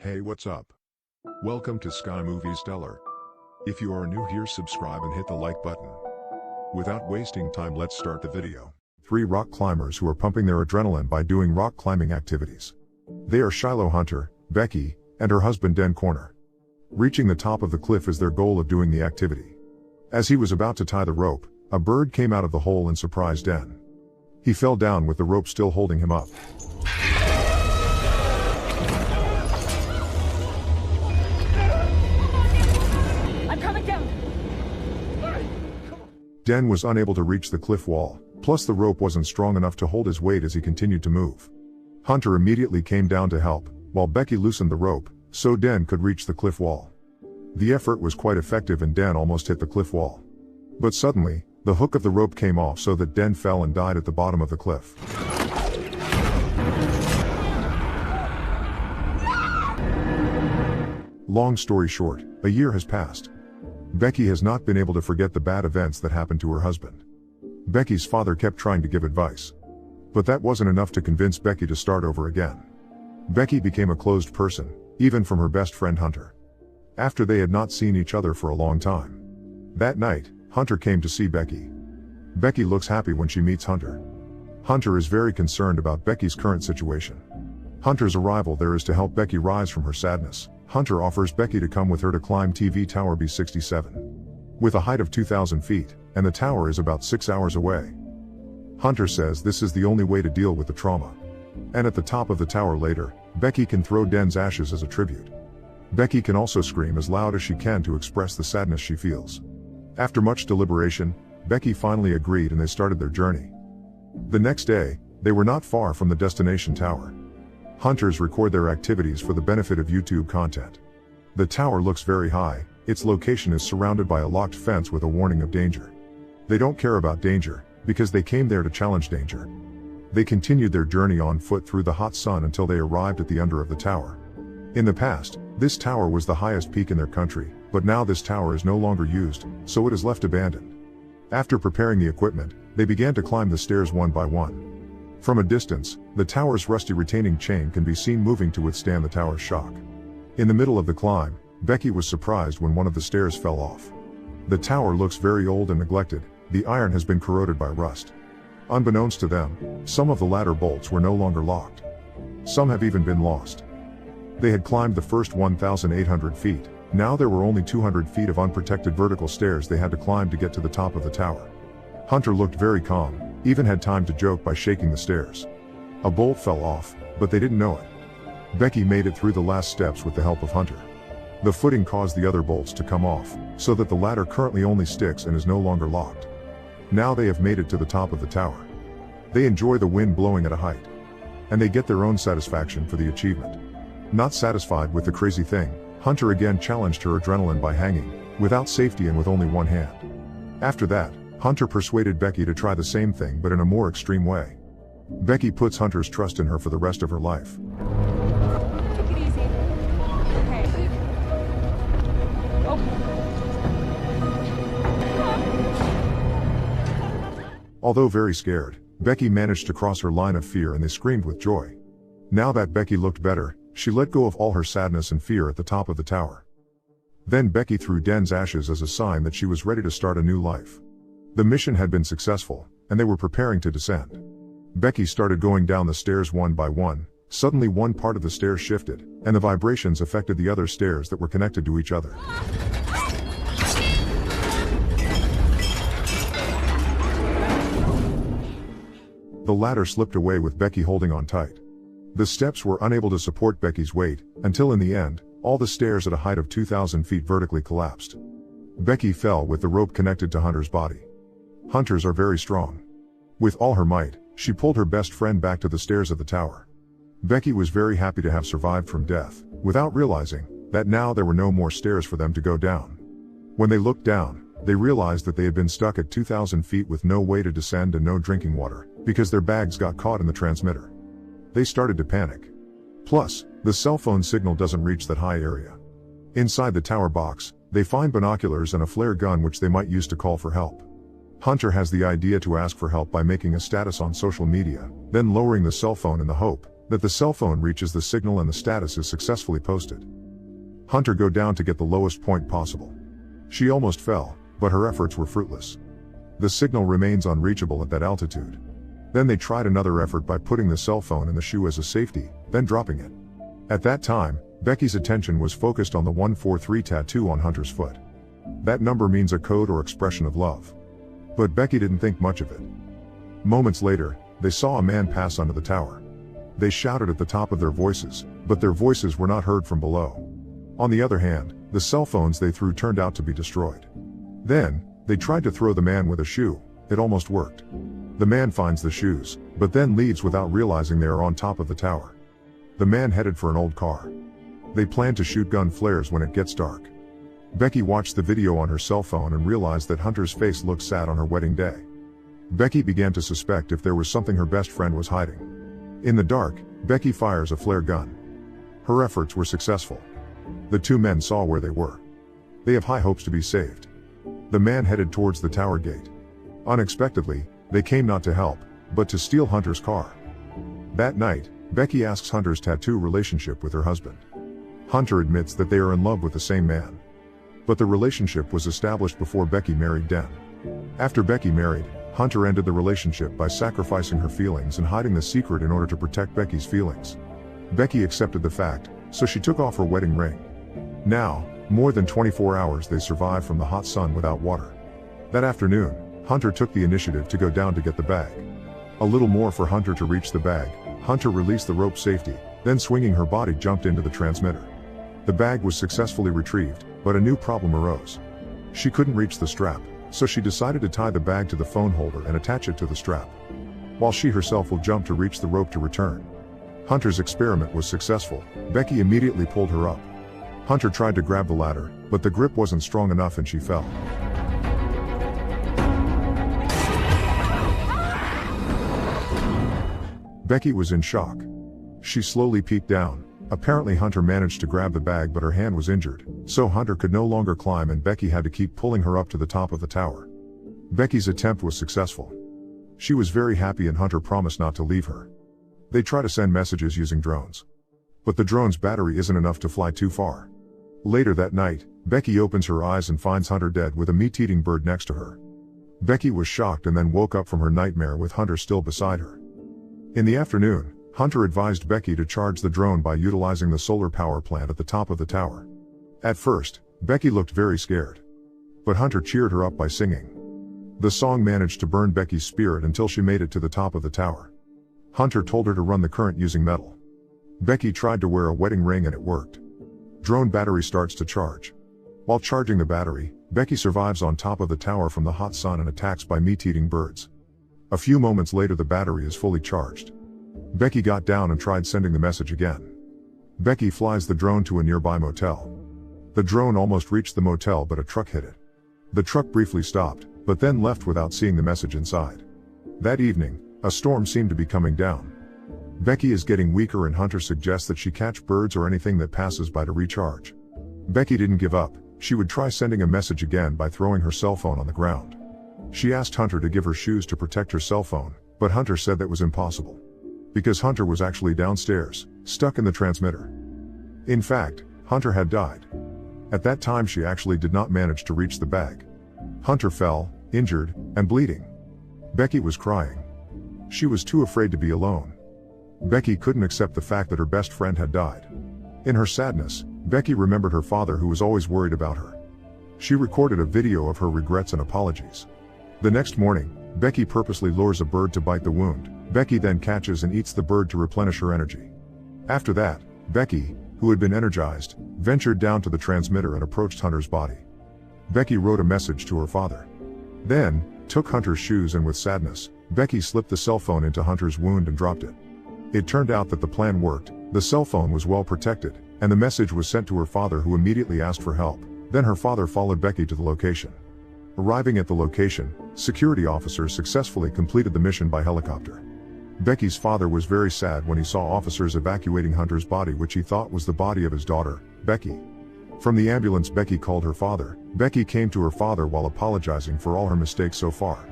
Hey, what's up? Welcome to Sky Movie Stellar. If you are new here, subscribe and hit the like button. Without wasting time, let's start the video. 3 rock climbers who are pumping their adrenaline by doing rock climbing activities. They are Shiloh Hunter, Becky, and her husband Den Corner. Reaching the top of the cliff is their goal of doing the activity. As he was about to tie the rope, a bird came out of the hole and surprised Den. He fell down with the rope still holding him up. Den was unable to reach the cliff wall, plus the rope wasn't strong enough to hold his weight as he continued to move. Hunter immediately came down to help, while Becky loosened the rope, so Den could reach the cliff wall. The effort was quite effective and Den almost hit the cliff wall. But suddenly, the hook of the rope came off so that Den fell and died at the bottom of the cliff. Long story short, a year has passed. Becky has not been able to forget the bad events that happened to her husband. Becky's father kept trying to give advice. But that wasn't enough to convince Becky to start over again. Becky became a closed person, even from her best friend Hunter. After they had not seen each other for a long time. That night, Hunter came to see Becky. Becky looks happy when she meets Hunter. Hunter is very concerned about Becky's current situation. Hunter's arrival there is to help Becky rise from her sadness. Hunter offers Becky to come with her to climb TV Tower B67. With a height of 2,000 feet, and the tower is about 6 hours away. Hunter says this is the only way to deal with the trauma. And at the top of the tower later, Becky can throw Den's ashes as a tribute. Becky can also scream as loud as she can to express the sadness she feels. After much deliberation, Becky finally agreed and they started their journey. The next day, they were not far from the destination tower. Hunters record their activities for the benefit of YouTube content. The tower looks very high, its location is surrounded by a locked fence with a warning of danger. They don't care about danger, because they came there to challenge danger. They continued their journey on foot through the hot sun until they arrived at the under of the tower. In the past, this tower was the highest peak in their country, but now this tower is no longer used, so it is left abandoned. After preparing the equipment, they began to climb the stairs one by one. From a distance, the tower's rusty retaining chain can be seen moving to withstand the tower's shock. In the middle of the climb, Becky was surprised when one of the stairs fell off. The tower looks very old and neglected, the iron has been corroded by rust. Unbeknownst to them, some of the ladder bolts were no longer locked. Some have even been lost. They had climbed the first 1,800 feet, now there were only 200 feet of unprotected vertical stairs they had to climb to get to the top of the tower. Hunter looked very calm, even had time to joke by shaking the stairs. A bolt fell off, but they didn't know it. Becky made it through the last steps with the help of Hunter. The footing caused the other bolts to come off, so that the ladder currently only sticks and is no longer locked. Now they have made it to the top of the tower. They enjoy the wind blowing at a height. And they get their own satisfaction for the achievement. Not satisfied with the crazy thing, Hunter again challenged her adrenaline by hanging, without safety and with only one hand. After that, Hunter persuaded Becky to try the same thing but in a more extreme way. Becky puts Hunter's trust in her for the rest of her life. Take it easy. Okay. Although very scared, Becky managed to cross her line of fear and they screamed with joy. Now that Becky looked better, she let go of all her sadness and fear at the top of the tower. Then Becky threw Den's ashes as a sign that she was ready to start a new life. The mission had been successful, and they were preparing to descend. Becky started going down the stairs one by one. Suddenly one part of the stairs shifted, and the vibrations affected the other stairs that were connected to each other. The ladder slipped away with Becky holding on tight. The steps were unable to support Becky's weight, until in the end, all the stairs at a height of 2,000 feet vertically collapsed. Becky fell with the rope connected to Hunter's body. Hunters are very strong. With all her might, she pulled her best friend back to the stairs of the tower. Becky was very happy to have survived from death, without realizing that now there were no more stairs for them to go down. When they looked down, they realized that they had been stuck at 2,000 feet with no way to descend and no drinking water, because their bags got caught in the transmitter. They started to panic. Plus, the cell phone signal doesn't reach that high area. Inside the tower box, they find binoculars and a flare gun which they might use to call for help. Hunter has the idea to ask for help by making a status on social media, then lowering the cell phone in the hope that the cell phone reaches the signal and the status is successfully posted. Hunter go down to get the lowest point possible. She almost fell, but her efforts were fruitless. The signal remains unreachable at that altitude. Then they tried another effort by putting the cell phone in the shoe as a safety, then dropping it. At that time, Becky's attention was focused on the 143 tattoo on Hunter's foot. That number means a code or expression of love. But Becky didn't think much of it. Moments later, they saw a man pass under the tower. They shouted at the top of their voices, but their voices were not heard from below. On the other hand, the cell phones they threw turned out to be destroyed. Then, they tried to throw the man with a shoe. It almost worked. The man finds the shoes, but then leaves without realizing they are on top of the tower. The man headed for an old car. They plan to shoot gun flares when it gets dark. Becky watched the video on her cell phone and realized that Hunter's face looked sad on her wedding day. Becky began to suspect if there was something her best friend was hiding. In the dark, Becky fires a flare gun. Her efforts were successful. The two men saw where they were. They have high hopes to be saved. The man headed towards the tower gate. Unexpectedly, they came not to help, but to steal Hunter's car. That night, Becky asks Hunter's tattoo relationship with her husband. Hunter admits that they are in love with the same man. But the relationship was established before Becky married Den. After Becky married, Hunter ended the relationship by sacrificing her feelings and hiding the secret in order to protect Becky's feelings. Becky accepted the fact, so she took off her wedding ring. Now, more than 24 hours they survived from the hot sun without water. That afternoon, Hunter took the initiative to go down to get the bag. A little more for Hunter to reach the bag. Hunter released the rope safety, then swinging her body jumped into the transmitter. The bag was successfully retrieved, but a new problem arose. She couldn't reach the strap, so she decided to tie the bag to the phone holder and attach it to the strap, while she herself will jump to reach the rope to return. Hunter's experiment was successful. Becky immediately pulled her up. Hunter tried to grab the ladder, but the grip wasn't strong enough and she fell. Becky was in shock. She slowly peeked down. Apparently Hunter managed to grab the bag, but her hand was injured, so Hunter could no longer climb and Becky had to keep pulling her up to the top of the tower. Becky's attempt was successful. She was very happy and Hunter promised not to leave her. They try to send messages using drones. But the drone's battery isn't enough to fly too far. Later that night, Becky opens her eyes and finds Hunter dead with a meat-eating bird next to her. Becky was shocked and then woke up from her nightmare with Hunter still beside her. In the afternoon, Hunter advised Becky to charge the drone by utilizing the solar power plant at the top of the tower. At first, Becky looked very scared. But Hunter cheered her up by singing. The song managed to burn Becky's spirit until she made it to the top of the tower. Hunter told her to run the current using metal. Becky tried to wear a wedding ring and it worked. Drone battery starts to charge. While charging the battery, Becky survives on top of the tower from the hot sun and attacks by meat-eating birds. A few moments later the battery is fully charged. Becky got down and tried sending the message again. Becky flies the drone to a nearby motel. The drone almost reached the motel but a truck hit it. The truck briefly stopped, but then left without seeing the message inside. That evening, a storm seemed to be coming down. Becky is getting weaker and Hunter suggests that she catch birds or anything that passes by to recharge. Becky didn't give up. She would try sending a message again by throwing her cell phone on the ground. She asked Hunter to give her shoes to protect her cell phone, but Hunter said that was impossible. Because Hunter was actually downstairs, stuck in the transmitter. In fact, Hunter had died. At that time she actually did not manage to reach the bag. Hunter fell, injured, and bleeding. Becky was crying. She was too afraid to be alone. Becky couldn't accept the fact that her best friend had died. In her sadness, Becky remembered her father who was always worried about her. She recorded a video of her regrets and apologies. The next morning, Becky purposely lures a bird to bite the wound. Becky then catches and eats the bird to replenish her energy. After that, Becky, who had been energized, ventured down to the transmitter and approached Hunter's body. Becky wrote a message to her father. Then, took Hunter's shoes and with sadness, Becky slipped the cell phone into Hunter's wound and dropped it. It turned out that the plan worked, the cell phone was well protected, and the message was sent to her father who immediately asked for help. Then her father followed Becky to the location. Arriving at the location, security officers successfully completed the mission by helicopter. Becky's father was very sad when he saw officers evacuating Hunter's body, which he thought was the body of his daughter, Becky. From the ambulance, Becky called her father. Becky came to her father while apologizing for all her mistakes so far.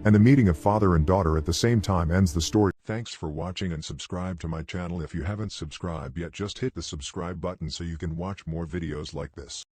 And the meeting of father and daughter at the same time ends the story. Thanks for watching and subscribe to my channel if you haven't subscribed yet. Just hit the subscribe button so you can watch more videos like this.